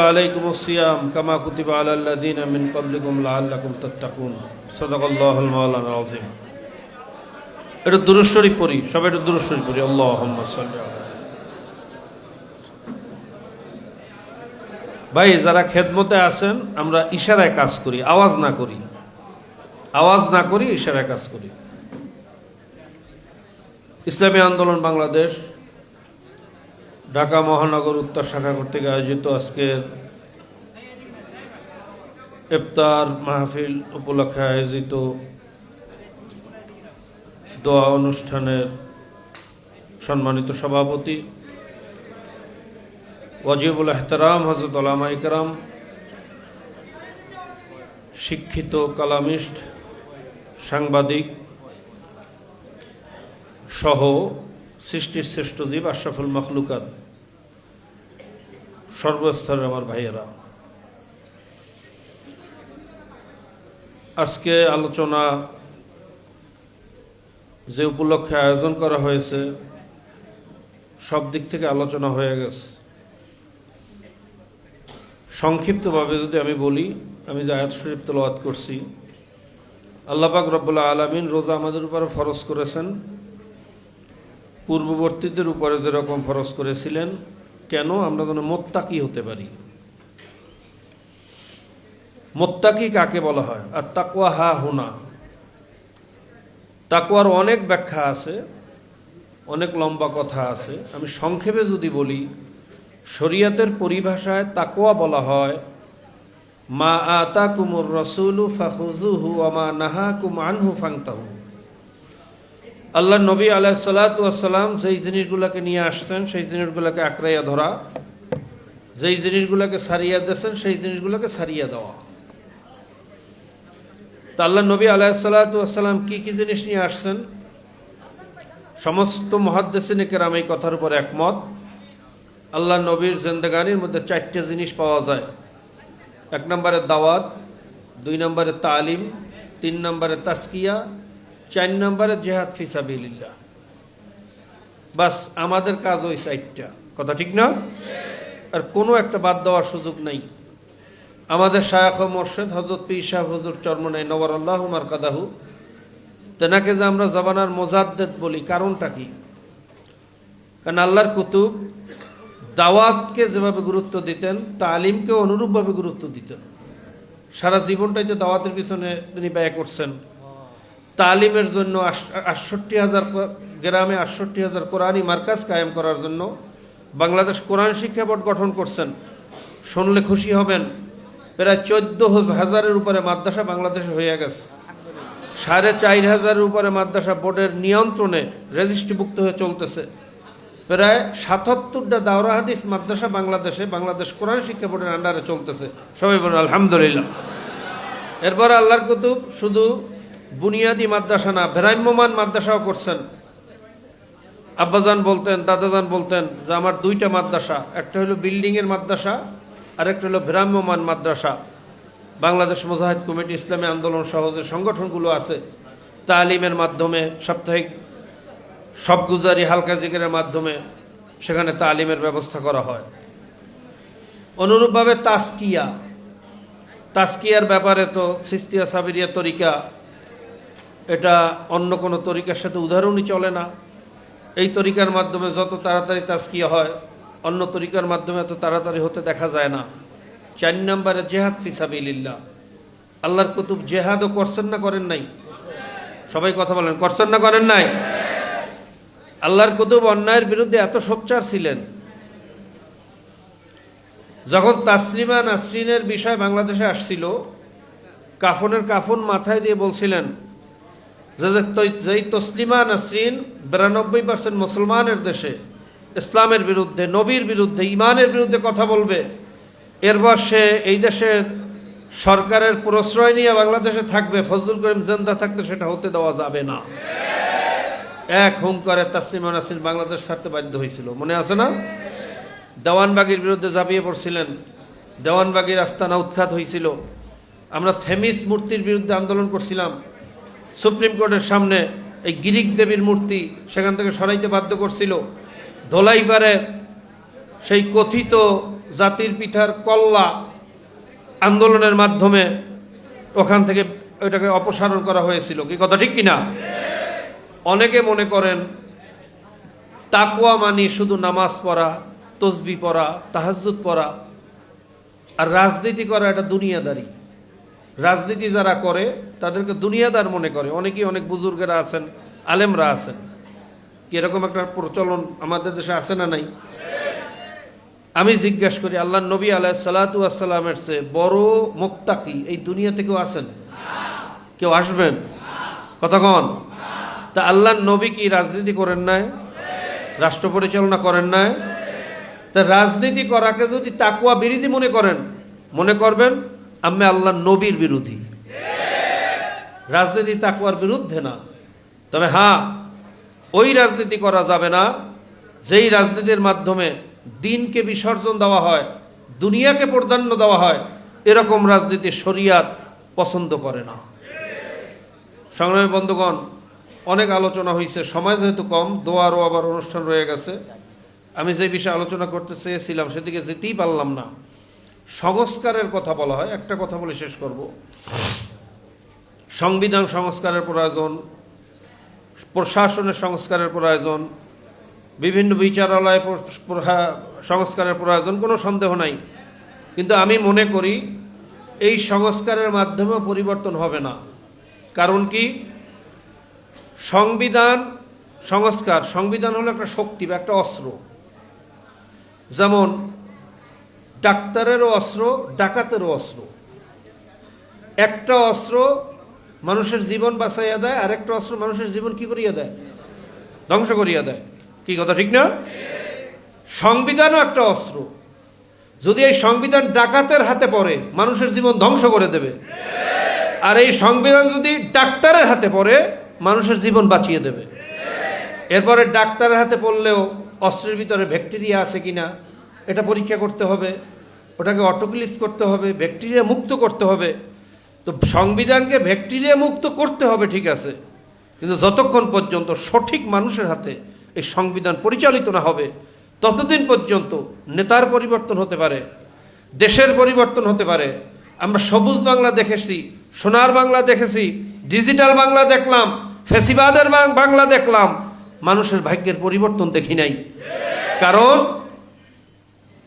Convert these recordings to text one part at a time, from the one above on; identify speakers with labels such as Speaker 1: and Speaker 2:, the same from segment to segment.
Speaker 1: আলাইকুমুস সিয়াম কামা কুতিবা আলাল লাযিনা মিন ক্বাবলিকুম লাআল্লাকুম তাত্তাকুন। সাদাকাল্লাহুল মাওলানা আযীম। এটা দুরূদ শরীফ পড়ি, সবাই একটু দুরূদ শরীফ পড়ি। আল্লাহুম্মা সাল্লি আলা। ভাই, যারা খেদমতে আছেন, আমরা ইশারায় কাজ করি, আওয়াজ না করি, ইশারায় কাজ করি। ইসলামী আন্দোলন বাংলাদেশ ঢাকা মহানগর উত্তর শাখা কর্তৃক আয়োজিত আজকের ইফতার মাহফিল উপলক্ষে আয়োজিত দোয়া অনুষ্ঠানের সম্মানিত সভাপতি ওয়াজিবুল এহতেরাম হযরত উলামা ইকরাম, শিক্ষিত কালামিস্ট, সাংবাদিক সহ সৃষ্টির শ্রেষ্ঠ জীব আশরাফুল মখলুকাত, সর্বস্তরের আমার ভাইয়েরা, আজকে আলোচনা যে উপলক্ষে আয়োজন করা হয়েছে সব দিক থেকে আলোচনা হয়ে গেছে। সংক্ষিপ্তভাবে যদি আমি বলি, আমি যে আয়াত শরীফ তেলাওয়াত করছি, আল্লাহ পাক রব্বুল আলামিন রোজা আমাদের উপরে ফরজ করেছেন, পূর্ববর্তীদের উপরে যেরকম ফরজ করেছিলেন, কেন আমরা যেন মুত্তাকি হতে পারি। মুত্তাকি কাকে বলা হয়? আর তাকওয়া হা হুনা। তাকওয়ার অনেক ব্যাখ্যা আছে, অনেক লম্বা কথা আছে। আমি সংক্ষেপে যদি বলি, শরীয়তের পরিভাষায় তাকওয়া বলা হয় মা আতাকুমুর রাসূলু ফাখুযুহু ওয়া মা নাহাকুম আনহু ফান্তাহু। আল্লাহ নবী আলাইহিস সালাতু ওয়াস সালাম যেই জিনিসগুলোকে নিয়ে আসছেন সেই জিনিসগুলোকে আঁকড়াইয়া ধরা, যেই জিনিসগুলোকে ছাড়িয়ে দিয়েছেন সেই জিনিসগুলোকে ছাড়িয়ে দেওয়া। তা আল্লাহ নবী আলাইহিস সালাতু ওয়াস সালাম কি কি জিনিস নিয়ে আসছেন, সমস্ত মুহাদ্দিসিনে কেরাম এই কথার উপর একমত। আল্লাহ নবীর জিন্দেগানির মধ্যে 4টে জিনিস পাওয়া যায়। 1 নম্বরে দাওয়াত, 2 নম্বরে তালিম, 3 নম্বরে তাসকিয়া, 4 নম্বরে জিহাদ ফি সাবিলিল্লাহ। বাস, আমাদের কাজ ওই 4টা। কথা ঠিক না? আর কোনো একটা বাদ দেওয়ার সুযোগ নাই। আমাদের শায়খ ও মুর্শিদ হযরত পীর সাহেব হুজুর চরমনাই নওয়ারাল্লাহু মারকাদাহু, তেনাকে যে আমরা জামানার মুজাদ্দিদ বলি, কারণটা কি? কারণ আল্লাহর কুতুব দাওয়াতকে যেভাবে গুরুত্ব দিতেন, তালিমকে অনুরূপভাবে গুরুত্ব দিতেন। সারা জীবনটাই তো দাওয়াতের পিছনে তিনি ব্যয় করছেন। তালিমের জন্য ৬৮,০০০ গ্রামে ৬৮,০০০ কোরআনী মার্কাজ কায়েম করার জন্য বাংলাদেশ কোরআন শিক্ষা বোর্ড গঠন করছেন। শুনলে খুশি হবেন, প্রায় ১৪,০০০-এর উপরে মাদ্রাসা বাংলাদেশে হয়ে গেছে। ৪,৫০০-এর উপরে মাদ্রাসা বোর্ডের নিয়ন্ত্রণে রেজিস্ট্রিভুক্ত হয়ে চলতেছে। প্রায় ৭৭টা দাওরা হাদিস মাদ্রাসা বাংলাদেশ কোরআন শিক্ষা বোর্ডের আন্ডারে চলতেছে। সবাই বলুন আলহামদুলিল্লাহ। এরপর আল্লাহর কুতুব শুধু বুনিয়াদি মাদ্রাসা না, ভ্রাম্যমান মাদ্রাসাও করছেন। আব্বাজান বলতেন, দাদাজান বলতেন যে আমার 2টা মাদ্রাসা, একটা হলো বিল্ডিংয়ের মাদ্রাসা আর একটা হলো ভ্রাম্যমান মাদ্রাসা। বাংলাদেশ মুজাহিদ কমিটি, ইসলামী আন্দোলন সহ যে সংগঠনগুলো আছে, তালিমের মাধ্যমে, সাপ্তাহিক সবগুজারি হালকা জিকিরের মাধ্যমে সেখানে তালিমের ব্যবস্থা করা হয়। অনুরূপভাবে তাসকিয়ার ব্যাপারে তো সিস্তিয়া সাবিরিয়া তরিকা, এটা অন্য কোনো তরিকার সাথে উদাহরণই চলে না। এই তরিকার মাধ্যমে যত তাড়াতাড়ি তাসকিয়া হয়, অন্য তরিকার মাধ্যমে এত তাড়াতাড়ি হতে দেখা যায় না। 4 নম্বরে জিহাদ ফি সাবিলিল্লাহ। আল্লাহর কুতুব জিহাদও করছেন না করেন নাই? সবাই কথা বলেন, করছেন না করেন নাই? আল্লাহর কুতুব অন্যায়ের বিরুদ্ধে এত সোচ্চার ছিলেন, যখন তাসলিমা নাসরিনের বিষয় বাংলাদেশে আসছিল, কাফনের কাফন মাথায় দিয়ে বলছিলেন যেই তসলিমা নাসরিন 92% মুসলমানের দেশে ইসলামের বিরুদ্ধে, নবীর বিরুদ্ধে, ইমানের বিরুদ্ধে কথা বলবে, এরপর সে এই দেশের সরকারের প্রশ্রয় নিয়ে বাংলাদেশে থাকবে, ফজলুল করিম জিন্দা থাকতে সেটা হতে দেওয়া যাবে না। এক হুঙ্কারে তাসলিমা নাসরিন বাংলাদেশ ছাড়তে বাধ্য হয়েছিল, মনে আছে না? দেওয়ানবাগির বিরুদ্ধে ঝাঁপিয়ে পড়ছিলেন, দেওয়ানবাগির আস্তানা উৎখাত হয়েছিল। আমরা থেমিস মূর্তির বিরুদ্ধে আন্দোলন করছিলাম, সুপ্রিম কোর্টের সামনে এই গ্রিক দেবীর মূর্তি সেখান থেকে সরাইতে বাধ্য করছিল। ধোলাইপাড়ে সেই কথিত জাতির পিতার কল্লা আন্দোলনের মাধ্যমে ওখান থেকে ওইটাকে অপসারণ করা হয়েছিল, কি কথা ঠিক কিনা? অনেকে মনে করেন তাকওয়া মানি শুধু নামাজ পড়া, তসবি পড়া, তাহাজ্জুদ পড়া, আর রাজনীতি করা এটা দুনিয়াদারি। রাজনীতি যারা করে তাদেরকে দুনিয়াদার মনে করে। অনেকেই, অনেক বুজুর্গেরা আছেন, আলেমরা আছেন, কি এরকম একটা প্রচলন আমাদের দেশে আছে না নাই? আমি জিজ্ঞেস করি, আল্লাহ নবী আলাইহিসসালাতু ওয়াসসালামের চেয়ে বড় মুত্তাকি এই দুনিয়াতে কেউ আছেন? কেউ আসবেন? কথা কন। তা আল্লাহ নবী কি রাজনীতি করেন নাই? রাষ্ট্র পরিচালনা করেন নাই? তা রাজনীতি করাকে যদি তাকওয়া বিরোধী মনে করেন, মনে করবেন আমি আল্লাহ নবীর বিরোধী। রাজনীতি তাকওয়ার বিরুদ্ধে না। তবে হ্যাঁ, ওই রাজনীতি করা যাবে না যেই রাজনীতির মাধ্যমে দিনকে বিসর্জন দেওয়া হয়, দুনিয়াকে প্রাধান্য দেওয়া হয়। এরকম রাজনীতি শরিয়াত পছন্দ করে না। সংগ্রামী বন্ধুগণ, অনেক আলোচনা হয়েছে, সময় যেহেতু কম, দোয়ারও আবার অনুষ্ঠান রয়ে গেছে। আমি যে বিষয়ে আলোচনা করতে চেয়েছিলাম সেদিকে যেতেই পারলাম না। সংস্কারের কথা বলা হয়, একটা কথা বলে শেষ করব। সংবিধান সংস্কারের প্রয়োজন, প্রশাসনের সংস্কারের প্রয়োজন, বিভিন্ন বিচারালয় সংস্কারের প্রয়োজন, কোনো সন্দেহ নাই। কিন্তু আমি মনে করি এই সংস্কারের মাধ্যমে পরিবর্তন হবে না। কারণ কি? সংবিধান সংস্কার, সংবিধান হলো একটা শক্তি বা একটা অস্ত্র। যেমন ডাক্তারেরও অস্ত্র, ডাকাতেরও অস্ত্র। একটা অস্ত্র মানুষের জীবন বাঁচাইয়া দেয়, আর একটা অস্ত্র মানুষের জীবন কি করিয়া দেয়? ধ্বংস করিয়া দেয়। কি কথা ঠিক না? সংবিধানও একটা অস্ত্র। যদি এই সংবিধান ডাকাতের হাতে পড়ে, মানুষের জীবন ধ্বংস করে দেবে। আর এই সংবিধান যদি ডাক্তারের হাতে পড়ে, মানুষের জীবন বাঁচিয়ে দেবে। এরপরে ডাক্তারের হাতে পড়লেও অস্ত্রের ভিতরে ব্যাকটেরিয়া আছে কিনা এটা পরীক্ষা করতে হবে, ওটাকে অটোক্লিপস করতে হবে, ব্যাকটেরিয়া মুক্ত করতে হবে। তো সংবিধানকে ব্যাকটেরিয়া মুক্ত করতে হবে, ঠিক আছে, কিন্তু যতক্ষণ পর্যন্ত সঠিক মানুষের হাতে এই সংবিধান পরিচালিত না হবে, ততদিন পর্যন্ত নেতার পরিবর্তন হতে পারে, দেশের পরিবর্তন হতে পারে। আমরা সবুজ বাংলা দেখেছি, সোনার বাংলা দেখেছি, ডিজিটাল বাংলা দেখলাম, ফ্যাসিবাদের বাংলা দেখলাম, মানুষের ভাগ্যের পরিবর্তন দেখি নাই। কারণ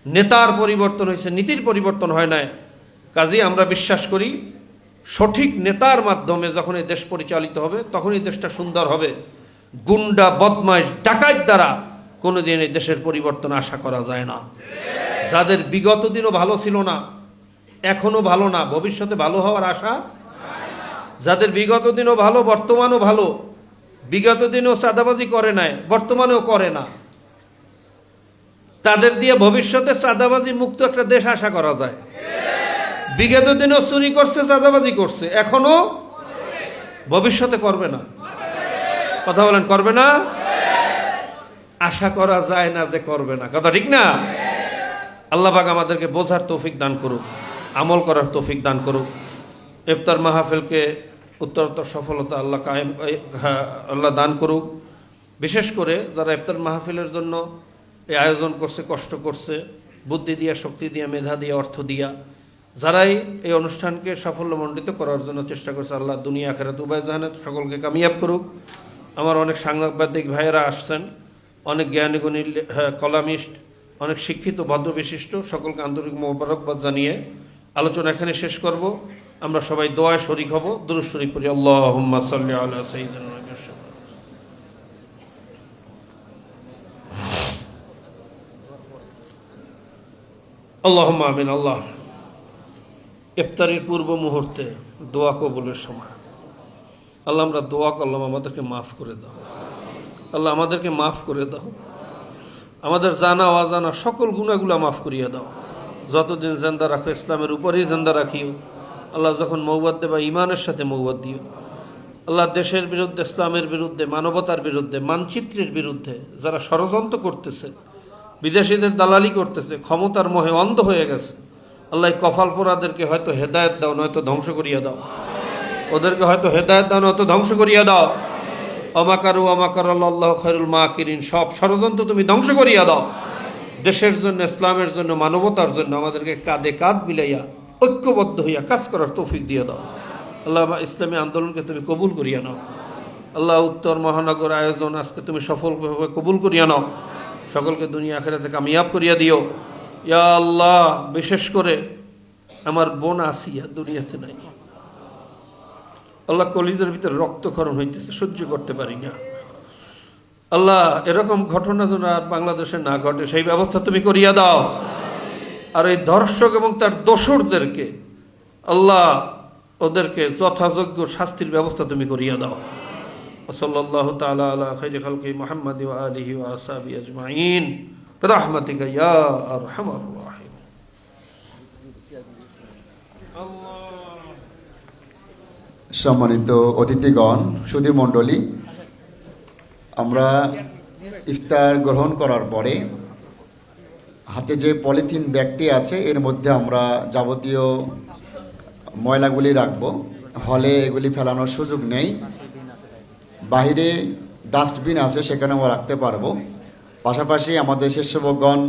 Speaker 1: নেতার পরিবর্তন হয়েছে, নীতির পরিবর্তন হয় নাই। কাজেই আমরা বিশ্বাস করি সঠিক নেতার মাধ্যমে যখন এই দেশ পরিচালিত হবে, তখন এই দেশটা সুন্দর হবে। গুন্ডা, বদমাইশ, ডাকাত দ্বারা কোনোদিন এই দেশের পরিবর্তন আশা করা যায় না। যাদের বিগত দিনও ভালো ছিল না, এখনো ভালো না, ভবিষ্যতে ভালো হওয়ার আশা, যাদের বিগত দিনও ভালো, বর্তমানও ভালো, বিগত দিনেও চাঁদাবাজি করে নাই, বর্তমানেও করে না, তাদের দিয়ে ভবিষ্যতে চাঁদাবাজি মুক্ত একটা দেশ আশা করা যায়। বিগত দিনেও চুরি করছে, চাঁদাবাজি করছে, এখনো, ভবিষ্যতে করবে না। কথা বলেন, করবে না? আশা করা যায় না যে করবে না। কথা ঠিক না? আল্লাহ পাক আমাদেরকে বোঝার তৌফিক দান করুক, আমল করার তৌফিক দান করুক। ইফতার মাহফিলকে উত্তরোত্তর সফলতা আল্লাহ কায়েম, আল্লাহ দান করুক। বিশেষ করে যারা ইফতার মাহফিলের জন্য এই আয়োজন করছে, কষ্ট করছে, বুদ্ধি দিয়া, শক্তি দিয়া, মেধা দিয়া, অর্থ দিয়া, যারাই এই অনুষ্ঠানকে সাফল্যমণ্ডিত করার জন্য চেষ্টা করছে, আল্লাহ দুনিয়া আখিরাত উভয় জাহানে সকলকে কামিয়াব করুক। আমার অনেক সাংবাদিক ভাইয়েরা আসছেন, অনেক জ্ঞানী গুণী কলামিস্ট, অনেক শিক্ষিত ভদ্র বিশিষ্ট, সকলকে আন্তরিক মোবারকবাদ জানিয়ে আলোচনা এখানে শেষ করব। আমরা সবাই দোয়ায় শরীক হব, দুরূদ শরীফ পড়ি। আল্লাহুম্মা সাল্লি আলা সাইয়্যিদিনা আল্লাহুম্মা আমিন। আল্লাহ, ইফতারের পূর্ব মুহূর্তে দোয়া কবুলের সময় আল্লাহ আমরা দোয়া করলাম, আমাদেরকে মাফ করে দাও। আল্লাহ আমাদেরকে মাফ করে দাও, আমাদের জানা অজানা সকল গুনাহগুলো মাফ করিয়া দাও। যতদিন জিন্দা রাখো ইসলামের উপরেই জিন্দা রাখিও। আল্লাহ যখন মৌবাদ দেবা ইমানের সাথে মৌবাদ দিও। আল্লাহ দেশের বিরুদ্ধে, ইসলামের বিরুদ্ধে, মানবতার বিরুদ্ধে, মানচিত্রের বিরুদ্ধে যারা ষড়যন্ত্র করতেছে, বিদেশিদের দালালি করতেছে, ক্ষমতার মোহে অন্ধ হয়ে গেছে, আল্লাহ কফাল পোড়াদেরকে হয়তো হেদায়েত দাও, নয়তো ধ্বংস করিয়া দাও। ওদেরকে হয়তো হেদায়েত দাও, নয়তো ধ্বংস করিয়া দাও। অমাকারু অমাকার আল্লাহ খায়রুল মাকিরিন, সব ষড়যন্ত্র তুমি ধ্বংস করিয়া দাও। দেশের জন্য, ইসলামের জন্য, মানবতার জন্য আমাদেরকে কাঁধে কাঁধ মিলাইয়া ঐক্যবদ্ধ হইয়া কাজ করার তৌফিক দিয়ে দাও। আল্লাহ ইসলামী আন্দোলনকে তুমি কবুল করিয়া নাও। আল্লাহ উত্তর মহানগর আয়োজন আজকে তুমি সফলভাবে কবুল করিয়া নাও। সকলকে দুনিয়া আখিরাতে কামিয়াব করিয়া দিও। ইয়া আল্লাহ, বিশেষ করে আমার বোন আসিয়া দুনিয়াতে নাই। আল্লাহ, কলিজার ভিতরে রক্তক্ষরণ হইতেছে, সহ্য করতে পারি না। আল্লাহ, এরকম ঘটনা যেন আর বাংলাদেশে না ঘটে সেই ব্যবস্থা তুমি করিয়া দাও। আর এই ধর্ষক এবং তার দোসরদেরকে আল্লাহ, ওদেরকে যথাযোগ্য শাস্তির ব্যবস্থা তুমি করিয়া দাও। সাল্লাল্লাহু তাআলা আলা খাইরি খালকি মুহাম্মাদ ওয়া আলিহি ওয়া আসহাবিহি আজমাইন বিরহমাতিকা ইয়া আরহামার রাহিম।
Speaker 2: সম্মানিত অতিথিগণ, সুধী মণ্ডলী, আমরা ইফতার গ্রহণ করার পরে হাতে যে পলিথিন ব্যাগটি আছে এর মধ্যে আমরা যাবতীয় ময়লাগুলি রাখব। হলে এগুলি ফেলানোর সুযোগ নেই। বাহিরে ডাস্টবিন আছে, সেখানে আমরা রাখতে পারবো। পাশাপাশি আমাদের স্বেচ্ছাসেবকগণ